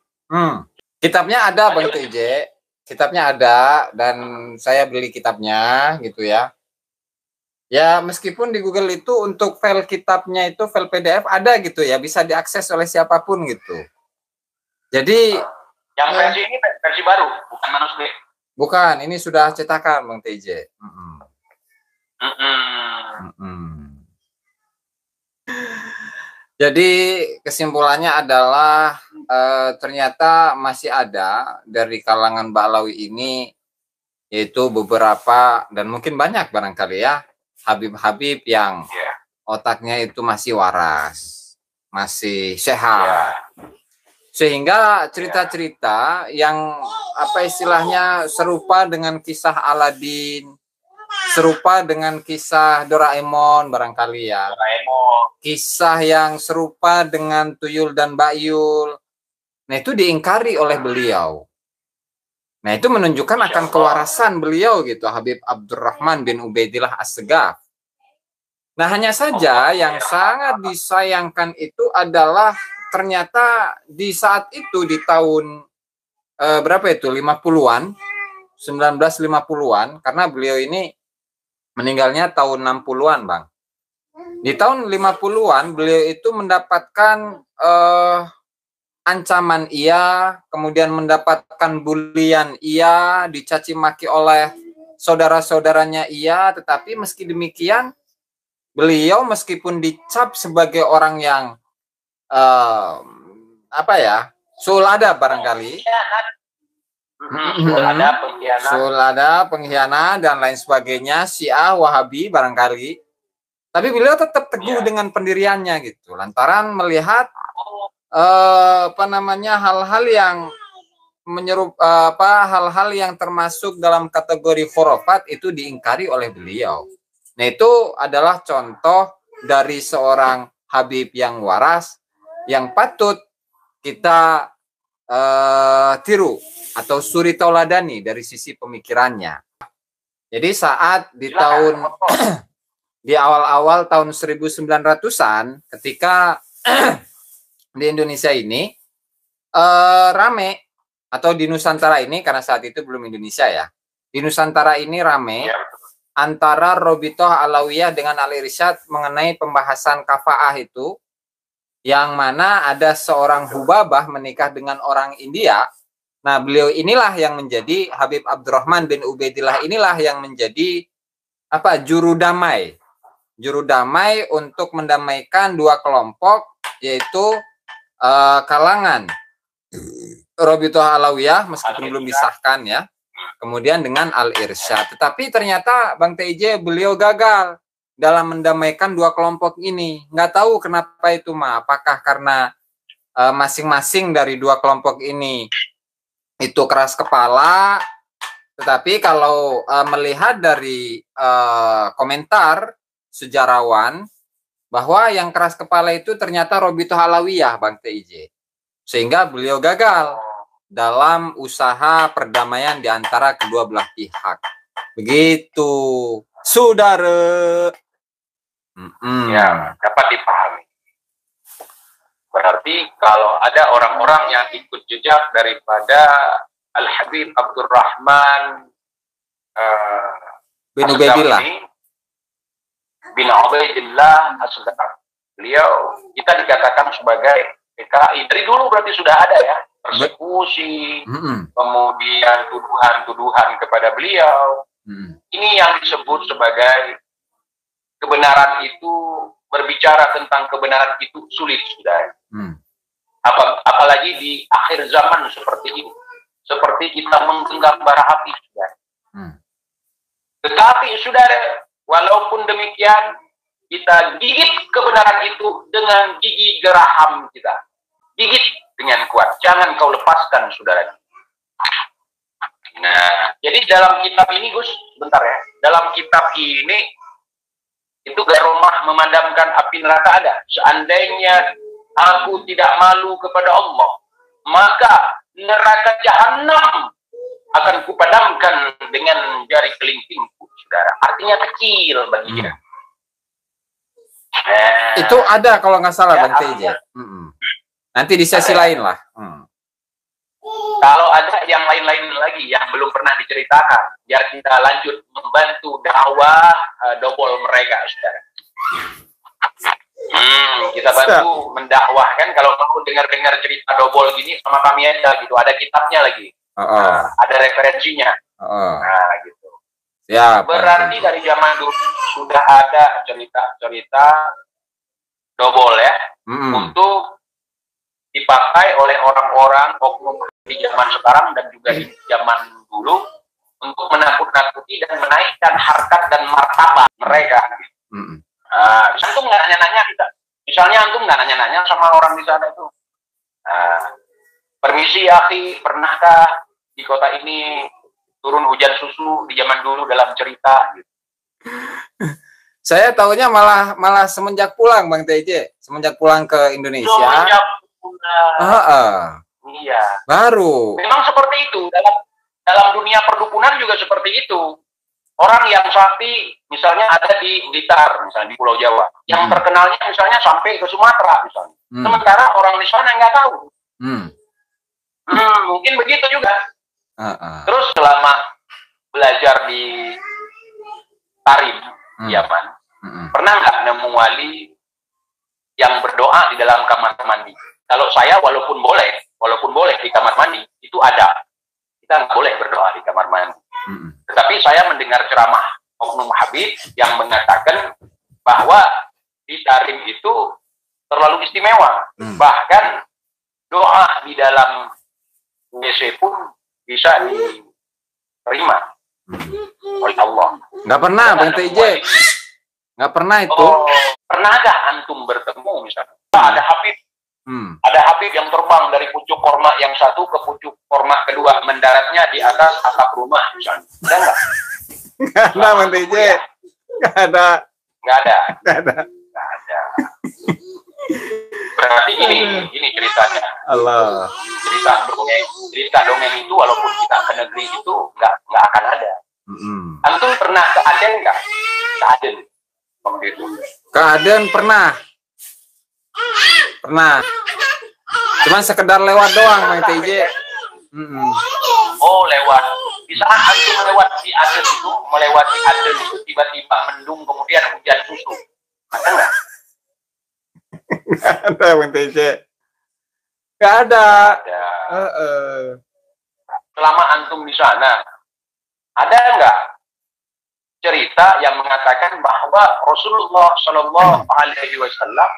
Kitabnya ada Bang TJ. Kitabnya ada dan saya beli kitabnya gitu ya. Ya, meskipun di Google itu untuk file kitabnya itu file PDF ada gitu ya, bisa diakses oleh siapapun gitu. Jadi yang versi ini versi baru, bukan manuskrip. Bukan, ini sudah cetakan Bang TJ. Jadi kesimpulannya adalah ternyata masih ada dari kalangan Ba'lawi ini, yaitu beberapa dan mungkin banyak barangkali ya, Habib-habib yang otaknya itu masih waras, masih sehat. Sehingga cerita-cerita yang istilahnya serupa dengan kisah Aladin, serupa dengan kisah Doraemon barangkali ya. Kisah yang serupa dengan Tuyul dan Bayul. Nah, itu diingkari oleh beliau. Nah, itu menunjukkan akan kewarasan beliau gitu, Habib Abdurrahman bin Ubaidillah As-Segaf. Nah, hanya saja yang sangat disayangkan itu adalah ternyata di saat itu di tahun berapa itu? 50-an, 1950-an, karena beliau ini meninggalnya tahun 60-an, Bang. Di tahun 50-an beliau itu mendapatkan ancaman iya, kemudian mendapatkan bulian iya, dicaci maki oleh saudara-saudaranya iya, tetapi meski demikian beliau meskipun dicap sebagai orang yang apa ya, sulada barangkali, sulada, pengkhianat dan lain sebagainya, Syiah, Wahabi barangkali, tapi beliau tetap teguh dengan pendiriannya gitu, lantaran melihat apa namanya, hal-hal yang hal-hal yang termasuk dalam kategori khurafat itu diingkari oleh beliau. Nah, itu adalah contoh dari seorang Habib yang waras yang patut kita tiru atau suri tauladani dari sisi pemikirannya. Jadi saat di tahun di awal-awal tahun 1900-an ketika di Indonesia ini rame, atau di Nusantara ini, karena saat itu belum Indonesia ya, di Nusantara ini rame antara Robitoh Alawiyah dengan Al-Irsyad mengenai pembahasan kafaah itu, yang mana ada seorang Hubabah menikah dengan orang India. Nah, beliau inilah yang menjadi Habib Abdurrahman bin Ubaidillah, inilah yang menjadi juru damai untuk mendamaikan dua kelompok, yaitu kalangan Robitoh Alawiyah meskipun belum disahkan ya, kemudian dengan Al-Irsyad. Tetapi ternyata Bang TJ beliau gagal dalam mendamaikan dua kelompok ini. Nggak tahu kenapa itu, apakah karena masing-masing dari dua kelompok ini itu keras kepala. Tetapi kalau melihat dari komentar sejarawan, bahwa yang keras kepala itu ternyata Robitoh Alawiyah, Bang TJ. Sehingga beliau gagal dalam usaha perdamaian di antara kedua belah pihak. Begitu, saudara. Ya, dapat dipahami. Berarti kalau ada orang-orang yang ikut jejak daripada Al-Habib Abdurrahman bin Ubaidillah bin Ubaidillah As-Sudar, beliau kita dikatakan sebagai PKI dari dulu, berarti sudah ada ya persekusi, kemudian tuduhan-tuduhan kepada beliau. Ini yang disebut sebagai kebenaran itu, berbicara tentang kebenaran itu sulit, sudah. Apalagi di akhir zaman seperti ini, seperti kita menggenggam bara api, sudah. Tetapi saudara, walaupun demikian, kita gigit kebenaran itu dengan gigi geraham kita. Gigit dengan kuat. Jangan kau lepaskan, saudara. Nah, jadi dalam kitab ini, Gus, bentar ya. Dalam kitab ini, itu Garomah memadamkan api neraka ada. Seandainya aku tidak malu kepada Allah, maka neraka jahanam akan kupadamkan dengan jari kelingkingku, saudara. Artinya kecil bagi dia. Itu ada kalau nggak salah, Bang TJ. Nanti di sesi lain lah. Kalau ada yang lain-lain lagi yang belum pernah diceritakan, biar kita lanjut membantu dakwah dobol mereka, saudara. Kita bantu mendakwahkan. Kalau mau dengar-dengar cerita dobol gini sama kami aja gitu, ada kitabnya lagi, ada referensinya. Nah, gitu. Ya, berarti dari zaman dulu sudah ada cerita-cerita dobol ya, untuk dipakai oleh orang-orang oknum di zaman sekarang dan juga di zaman dulu untuk menakut-nakuti dan menaikkan harkat dan martabat mereka. Antum nggak nanya-nanya kita, misalnya antum nggak nanya-nanya sama orang di sana itu, permisi akhi, pernahkah di kota ini turun hujan susu di zaman dulu dalam cerita? Gitu. Saya tahunya malah semenjak pulang, Bang TJ, semenjak pulang ke Indonesia. Semenjak pulang. Iya. Baru. Memang seperti itu, dalam dunia perdukunan juga seperti itu. orang yang sakti misalnya ada di Blitar, misalnya di Pulau Jawa, yang terkenalnya misalnya sampai ke Sumatera misalnya. Sementara orang di sana nggak tahu. Mungkin begitu juga. Terus selama belajar di Tarim, Yaman, pernah nggak nemu wali yang berdoa di dalam kamar mandi? Kalau saya walaupun boleh di kamar mandi, itu ada. Kita nggak boleh berdoa di kamar mandi. Tetapi saya mendengar ceramah Oknum Habib yang mengatakan bahwa di Tarim itu terlalu istimewa. Bahkan doa di dalam WC pun bisa diterima oleh Allah. Nggak pernah, Bang TJ. Nggak pernah itu. Oh, pernahkah antum bertemu misalnya? Ada Habib. Ada Habib yang terbang dari pucuk korma yang satu ke pucuk korma kedua, mendaratnya di atas atap rumah misalnya. Ada nggak? Nggak ada, Bang TJ. Nggak ada. Nggak ada. Nggak ada. Nggak ada. Berarti ini ceritanya. Allah. Cerita dongeng itu walaupun kita ke negeri itu nggak akan ada. Antum pernah ke Aden nggak? Ke Aden waktu itu. Ke Aden pernah. Pernah. Cuman sekedar lewat doang, Bang TJ. Oh, lewat. Di saat antum melewati Aden itu tiba-tiba mendung kemudian hujan susu. Ada nggak? Nggak ada, Bang TJ. Nggak ada. Selama antum di sana, ada nggak cerita yang mengatakan bahwa Rasulullah Shallallahu Alaihi Wasallam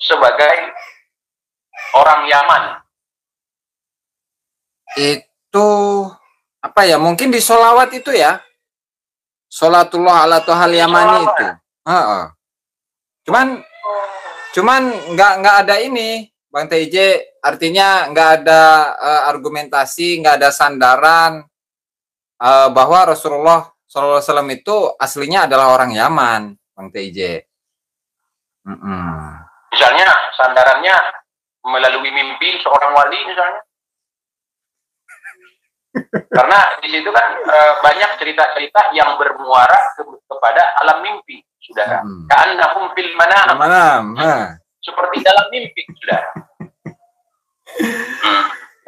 sebagai orang Yaman? Itu apa ya? Mungkin di sholawat itu ya. Sholatullah ala tuhal Yamani itu. Cuman nggak ada ini, Bang TJ. Artinya nggak ada argumentasi, nggak ada sandaran bahwa Rasulullah SAW itu aslinya adalah orang Yaman, Bang TJ. Misalnya sandarannya melalui mimpi seorang wali misalnya. Karena di situ kan banyak cerita-cerita yang bermuara kepada alam mimpi, saudara. Ka'annahum fil manam. Seperti dalam mimpi, saudara.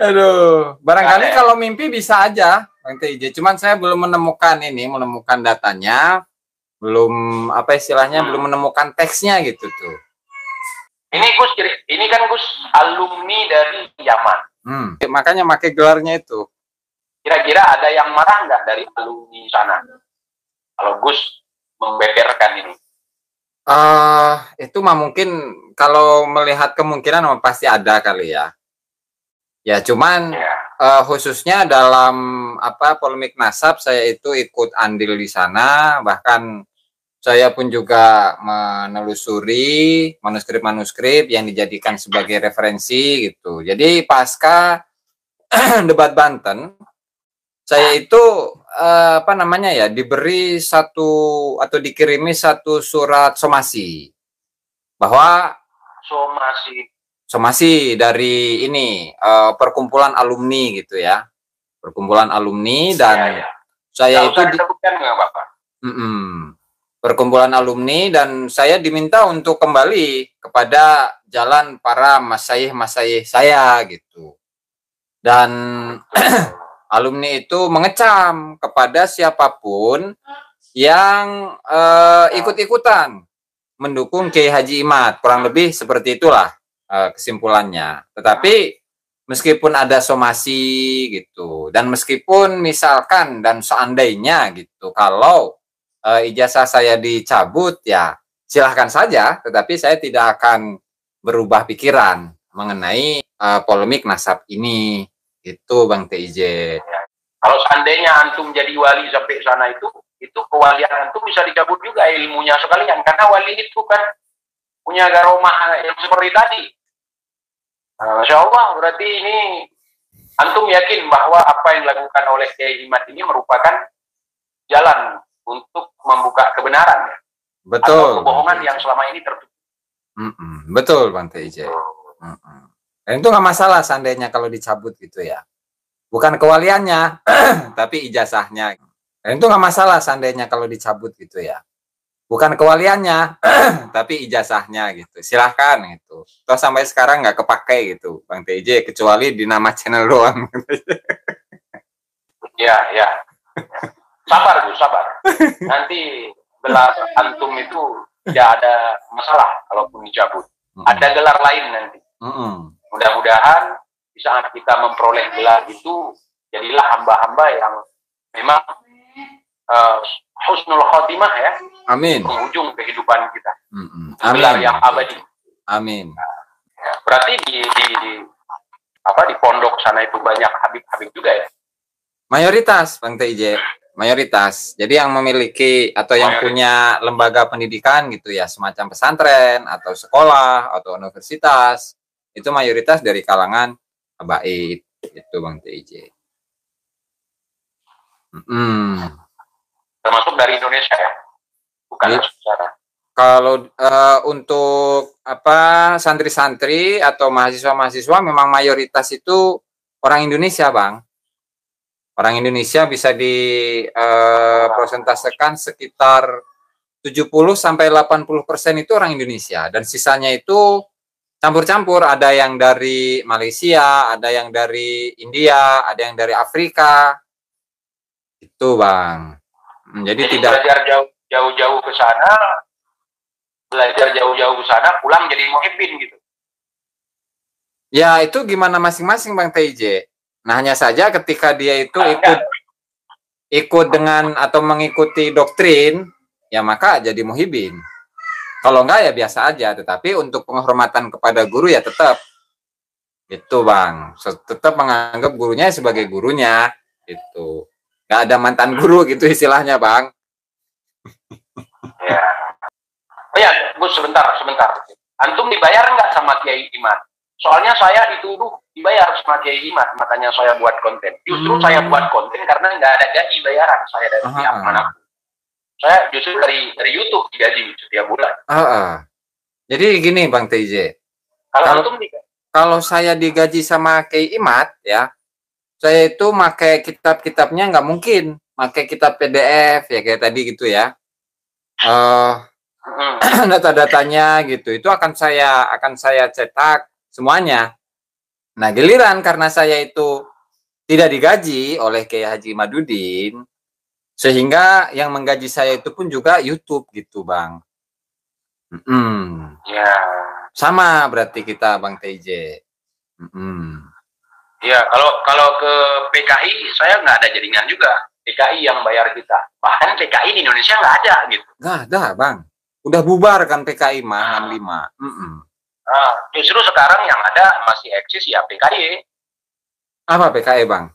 Aduh, barangkali kalau mimpi bisa aja, Bang TJ. Cuman saya belum menemukan datanya, belum belum menemukan teksnya gitu tuh. Ini Gus, ini kan Gus alumni dari Yaman. Makanya pakai gelarnya itu. Kira-kira ada yang marah nggak dari alumni sana? Kalau Gus membeberkan ini. Itu mah mungkin kalau melihat kemungkinan pasti ada kali ya. Ya cuman khususnya dalam polemik nasab saya itu ikut andil di sana, bahkan saya pun juga menelusuri manuskrip-manuskrip yang dijadikan sebagai referensi gitu. Jadi pasca debat Banten, saya itu diberi dikirimi satu surat somasi bahwa somasi dari ini perkumpulan alumni gitu ya, perkumpulan alumni dan saya itu perkumpulan alumni dan saya diminta untuk kembali kepada jalan para masyayikh saya gitu. Dan alumni itu mengecam kepada siapapun yang ikut-ikutan mendukung Kiai Haji Imad, kurang lebih seperti itulah kesimpulannya. Tetapi meskipun ada somasi gitu, dan meskipun misalkan dan seandainya gitu, kalau ijazah saya dicabut ya silahkan saja, tetapi saya tidak akan berubah pikiran mengenai polemik nasab ini. Itu Bang TJ. Kalau seandainya antum jadi wali sampai sana itu kewalian antum bisa dicabut juga ilmunya sekalian, karena wali itu kan punya garomah yang seperti tadi. Masya Allah, berarti ini antum yakin bahwa apa yang dilakukan oleh Kiai Imad ini merupakan jalan untuk membuka kebenaran ya? Betul. Atau kebohongan yang selama ini tertutup. Betul Bang TJ. Dan itu nggak masalah seandainya kalau dicabut gitu ya. Bukan kewaliannya, tapi ijazahnya. Dan itu nggak masalah seandainya kalau dicabut gitu ya. Bukan kewaliannya, tapi ijazahnya gitu. Silahkan gitu. Toh sampai sekarang nggak kepakai gitu, Bang TJ, kecuali di nama channel doang. Ya, ya. Sabar, Bu, sabar. Nanti gelar antum itu tidak ada masalah kalaupun dicabut. Ada gelar lain nanti. Mudah-mudahan di saat kita memperoleh gelar itu, jadilah hamba-hamba yang memang husnul khotimah ya. Amin. Penghujung kehidupan kita. Gelar yang abadi. Amin. Berarti di pondok sana itu banyak habib-habib juga ya? Mayoritas, Bang TJ. Mayoritas. Jadi yang memiliki atau yang punya lembaga pendidikan gitu ya, semacam pesantren atau sekolah atau universitas, itu mayoritas dari kalangan habaib gitu, Bang TJ. Termasuk dari Indonesia ya? Bukan secara. Kalau untuk santri-santri atau mahasiswa-mahasiswa memang mayoritas itu orang Indonesia, Bang. Orang Indonesia bisa dipresentasekan sekitar 70-80% itu orang Indonesia, dan sisanya itu campur-campur, ada yang dari Malaysia, ada yang dari India, ada yang dari Afrika. Itu, Bang. Jadi tidak belajar jauh-jauh ke sana, pulang jadi muhibbin gitu. Ya, itu gimana masing-masing, Bang TJ. Nah, hanya saja ketika dia itu ikut dengan atau mengikuti doktrin, ya maka jadi muhibbin. Kalau enggak ya biasa aja, tetapi untuk penghormatan kepada guru ya tetap. Itu, Bang. Tetap menganggap gurunya sebagai gurunya, itu. Nggak ada mantan guru gitu istilahnya, Bang. Ya. Oh ya, Gus, sebentar. Antum dibayar nggak sama Kiai Iman? Soalnya saya dituduh dibayar sama Kiai Iman, makanya saya buat konten. Justru saya buat konten karena nggak ada gaji bayaran saya dari pihak manapun. Saya justru dari YouTube digaji setiap bulan. Jadi gini, Bang TJ. Kalau saya digaji sama Kiai Imat ya, saya itu pakai kitab-kitabnya nggak mungkin, pakai kitab PDF ya kayak tadi gitu ya. Data-datanya gitu, itu akan saya cetak semuanya. Nah, giliran karena saya itu tidak digaji oleh Kiai Haji Imaduddin, sehingga yang menggaji saya itu pun juga YouTube gitu, Bang. Ya. Sama berarti kita, Bang TJ. Ya, kalau ke PKI saya nggak ada jaringan juga. PKI yang bayar kita. Bahkan PKI di Indonesia nggak ada gitu. Nggak ada, Bang. Udah bubar kan PKI mah 65. Justru sekarang yang ada masih eksis ya PKI. Apa PKI, Bang?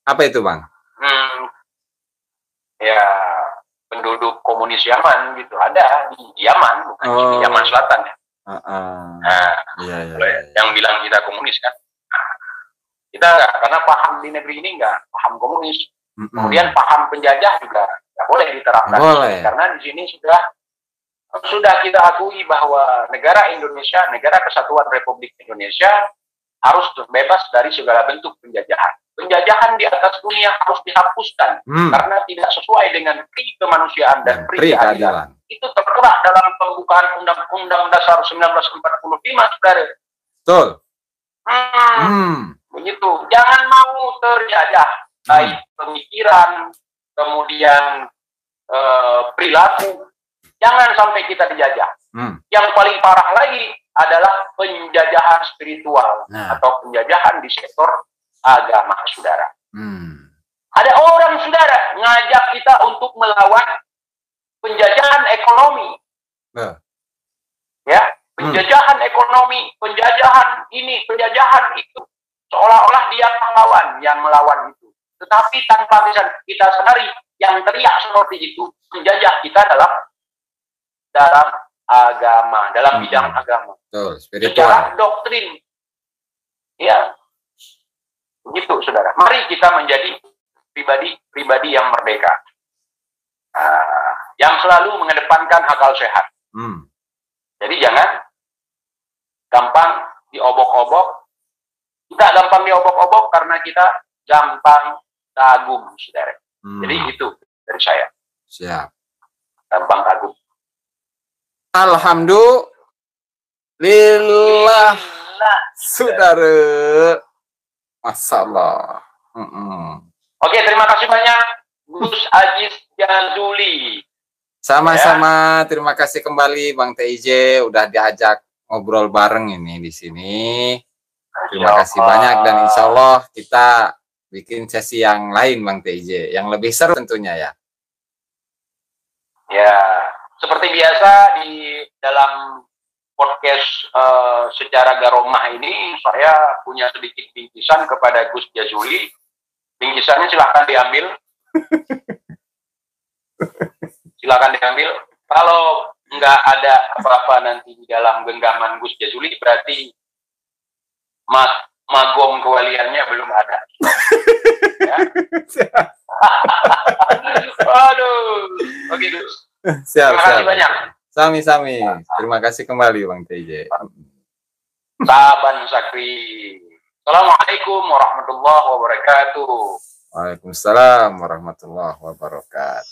Apa itu, Bang? Ya, penduduk komunis Yaman gitu, ada di Yaman, bukan di Yaman Selatan ya. Yang bilang kita komunis kan, kita nggak, karena paham di negeri ini nggak paham komunis. Kemudian paham penjajah juga nggak boleh diterapkan, karena di sini sudah kita akui bahwa negara Indonesia, negara Kesatuan Republik Indonesia harus bebas dari segala bentuk penjajahan. Penjajahan di atas dunia harus dihapuskan karena tidak sesuai dengan pri kemanusiaan dan pri keadilan. Itu tertera dalam pembukaan Undang-Undang Dasar 1945, saudara. Betul. Begitu. Jangan mau terjajah, baik pemikiran, kemudian perilaku. Jangan sampai kita dijajah. Yang paling parah lagi adalah penjajahan spiritual atau penjajahan di sektor agama, saudara. Ada orang, saudara, ngajak kita untuk melawan penjajahan ekonomi. Ya, penjajahan ekonomi, penjajahan ini, penjajahan itu. Seolah-olah dia pahlawan yang melawan itu. Tetapi tanpa kita sadari, yang teriak seperti itu, penjajah kita dalam agama, dalam bidang agama. Secara doktrin. Ya. Begitu, saudara. Mari kita menjadi pribadi yang merdeka. Yang selalu mengedepankan akal sehat. Jadi jangan gampang diobok-obok. Kita gampang diobok-obok karena kita gampang kagum, saudara. Jadi itu dari saya. Siap. Bang Agung. Alhamdulillah, saudara. Masalah. Oke, terima kasih banyak Gus Aziz Jazuli. Sama-sama, terima kasih kembali Bang TIJ udah diajak ngobrol bareng ini di sini. Terima kasih banyak dan insya Allah kita bikin sesi yang lain Bang TIJ yang lebih seru tentunya ya. Ya, seperti biasa di dalam podcast secara garomah ini saya punya sedikit bingkisan kepada Gus Jazuli. Bingkisannya silahkan diambil. Silakan diambil. Kalau nggak ada apa-apa nanti di dalam genggaman Gus Jazuli, berarti magom kewaliannya belum ada. Ya. Aduh. Oke, Gus. Siap, Terima kasih banyak. Sami-sami. Terima kasih kembali Bang TJ. Saban Sakri. Assalamualaikum warahmatullahi wabarakatuh. Waalaikumsalam warahmatullahi wabarakatuh.